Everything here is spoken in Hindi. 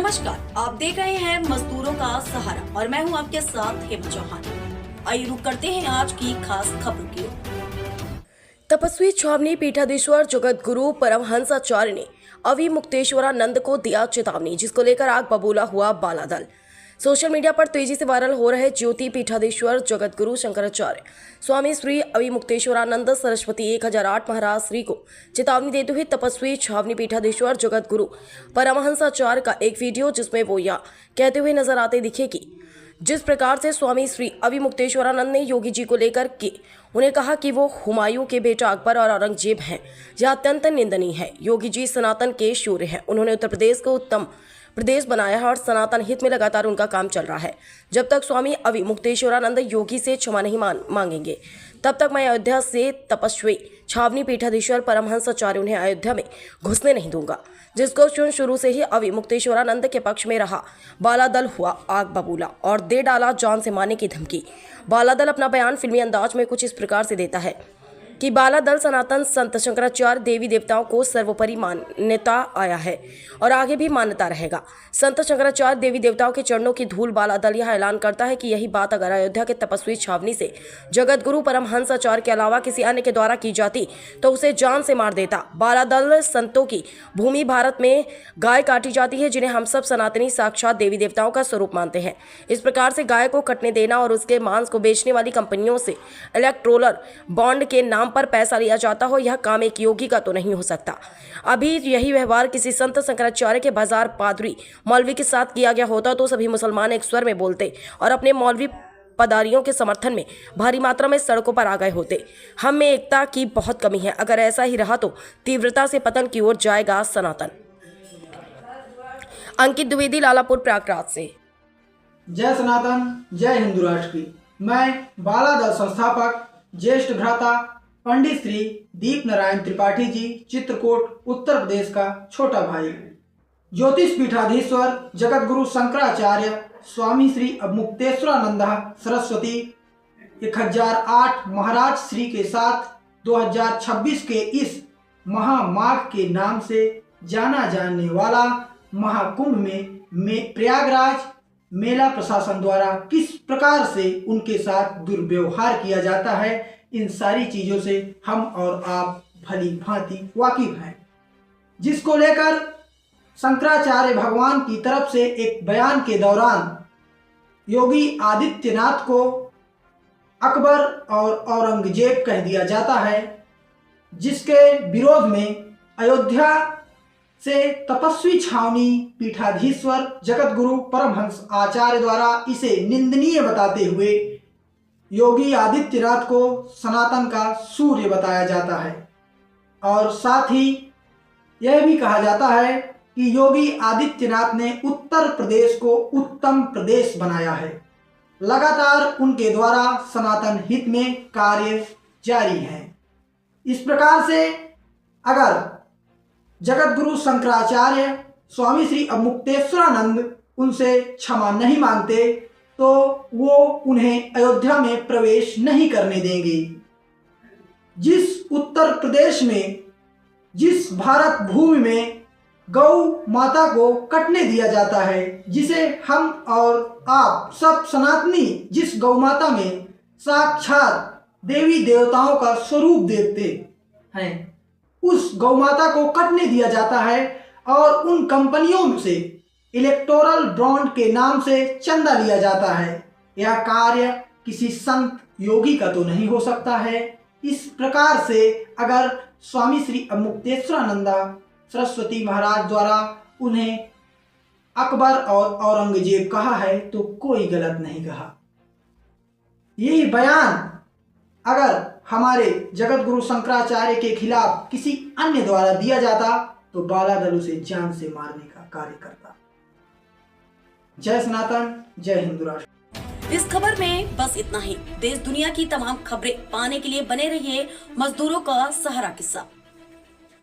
नमस्कार, आप देख रहे हैं मजदूरों का सहारा और मैं हूं आपके साथ हेमा चौहान। आइए रुक करते हैं आज की खास खबरों की ओर। तपस्वी छावनी पीठाधीश्वर जगत गुरु परमहंसाचार्य ने अविमुक्तेश्वरानंद को दिया चेतावनी, जिसको लेकर आग बबूला हुआ बालादल। सोशल मीडिया पर तेजी से वायरल हो रहे ज्योति पीठाधीश्वर जगत गुरु शंकराचार्य स्वामी श्री अविमुक्तेश्वरानंद सरस्वती 1008 महाराज श्री को चेतावनी देते हुए तपस्वी छावनी पीठाधीश्वर जगत गुरु परमहंसाचार्य का एक वीडियो, जिसमें वो यह कहते हुए नजर आते दिखे कि जिस प्रकार से स्वामी श्री अविमुक्तेश्वरानंद ने योगी जी को लेकर के उन्हें कहा कि वो हुमायूं के बेटा अकबर और औरंगजेब हैं, यह अत्यंत निंदनीय है। योगी जी सनातन के शौर्य हैं। उन्होंने उत्तर प्रदेश को उत्तम प्रदेश बनाया है और सनातन हित में लगातार उनका काम चल रहा है। जब तक स्वामी अविमुक्तेश्वरानंद योगी से क्षमा नहीं मांगेंगे, तब तक मैं अयोध्या से तपस्वी छावनी पीठाधीश्वर परमहंसाचार्य उन्हें अयोध्या में घुसने नहीं दूंगा। जिसको शुरू से ही अविमुक्तेश्वरानंद के पक्ष में रहा बालादल हुआ आग बबूला और दे डाला जान से मारने की धमकी। बालादल अपना बयान फिल्मी अंदाज में कुछ इस प्रकार से देता है कि बालादल सनातन संत शंकराचार्य देवी देवताओं को सर्वोपरि मान्यता आया है और आगे भी मान्यता रहेगा। संत शंकराचार्य देवी देवताओं के चरणों की धूल। बालादल यह ऐलान करता है कि यही बात अगर अयोध्या के तपस्वी छावनी से जगत गुरु परमहंसाचार्य के अलावा किसी अन्य के द्वारा की जाती तो उसे जान से मार देता। बालादल संतों की भूमि भारत में गाय काटी जाती है, जिन्हें हम सब सनातनी साक्षात देवी देवताओं का स्वरूप मानते हैं। इस प्रकार से गाय को कटने देना और उसके मांस को बेचने वाली कंपनियों से इलेक्टोरल बॉन्ड के नाम पर पैसा लिया जाता हो, यह काम एक योगी का तो नहीं हो सकता। अभी यही व्यवहार किसी संत शंकराचार्य के बाजार पादरी मौलवी के साथ किया गया होता तो सभी मुसलमान एक स्वर में बोलते और अपने मौलवी पदारियों के समर्थन में भारी मात्रा में सड़कों पर आ गए होते। हम में एकता की बहुत कमी है। अगर ऐसा ही रहा तो तीव्रता से पतन की ओर जाएगा सनातन। अंकित द्विवेदी, लालापुर, प्रयागराज से। जय सनातन, जय हिंदू राष्ट्र की। मैं बालादल संस्थापक ज्येष्ठ भ्राता पंडित श्री दीप नारायण त्रिपाठी जी, चित्रकूट, उत्तर प्रदेश का छोटा भाई, ज्योतिष पीठाधीश्वर जगत गुरु शंकराचार्य स्वामी श्री अविमुक्तेश्वरानंद सरस्वती 1008 महाराज श्री के साथ 2026 के इस महामाघ के नाम से जाना जाने वाला महाकुंभ में प्रयागराज मेला प्रशासन द्वारा किस प्रकार से उनके साथ दुर्व्यवहार किया जाता है, इन सारी चीजों से हम और आप भली भांति वाकिफ हैं। जिसको लेकर शंकराचार्य भगवान की तरफ से एक बयान के दौरान योगी आदित्यनाथ को अकबर और औरंगजेब कह दिया जाता है, जिसके विरोध में अयोध्या से तपस्वी छावनी पीठाधीश्वर जगत गुरु परमहंस आचार्य द्वारा इसे निंदनीय बताते हुए योगी आदित्यनाथ को सनातन का सूर्य बताया जाता है। और साथ ही यह भी कहा जाता है कि योगी आदित्यनाथ ने उत्तर प्रदेश को उत्तम प्रदेश बनाया है। लगातार उनके द्वारा सनातन हित में कार्य जारी है। इस प्रकार से अगर जगत गुरु शंकराचार्य स्वामी श्री अविमुक्तेश्वरानंद उनसे क्षमा नहीं मांगते तो वो उन्हें अयोध्या में प्रवेश नहीं करने देंगे। जिस उत्तर प्रदेश में, जिस भारत भूमि में गौ माता को कटने दिया जाता है, जिसे हम और आप सब सनातनी जिस गौ माता में साक्षात देवी देवताओं का स्वरूप देखते हैं, उस गौ माता को कटने दिया जाता है और उन कंपनियों से इलेक्टोरल बॉन्ड के नाम से चंदा लिया जाता है। यह कार्य किसी संत योगी का तो नहीं हो सकता है। इस प्रकार से अगर स्वामी श्री अविमुक्तेश्वरानंद सरस्वती महाराज द्वारा उन्हें अकबर और औरंगजेब कहा है तो कोई गलत नहीं कहा। यही बयान अगर हमारे जगत गुरु शंकराचार्य के खिलाफ किसी अन्य द्वारा दिया जाता तो बालादल उसे जान से मारने का कार्य करता। जय सनातन, जय हिंदू राष्ट्र। इस खबर में बस इतना ही। देश दुनिया की तमाम खबरें पाने के लिए बने रहिए मजदूरों का सहारा के साथ।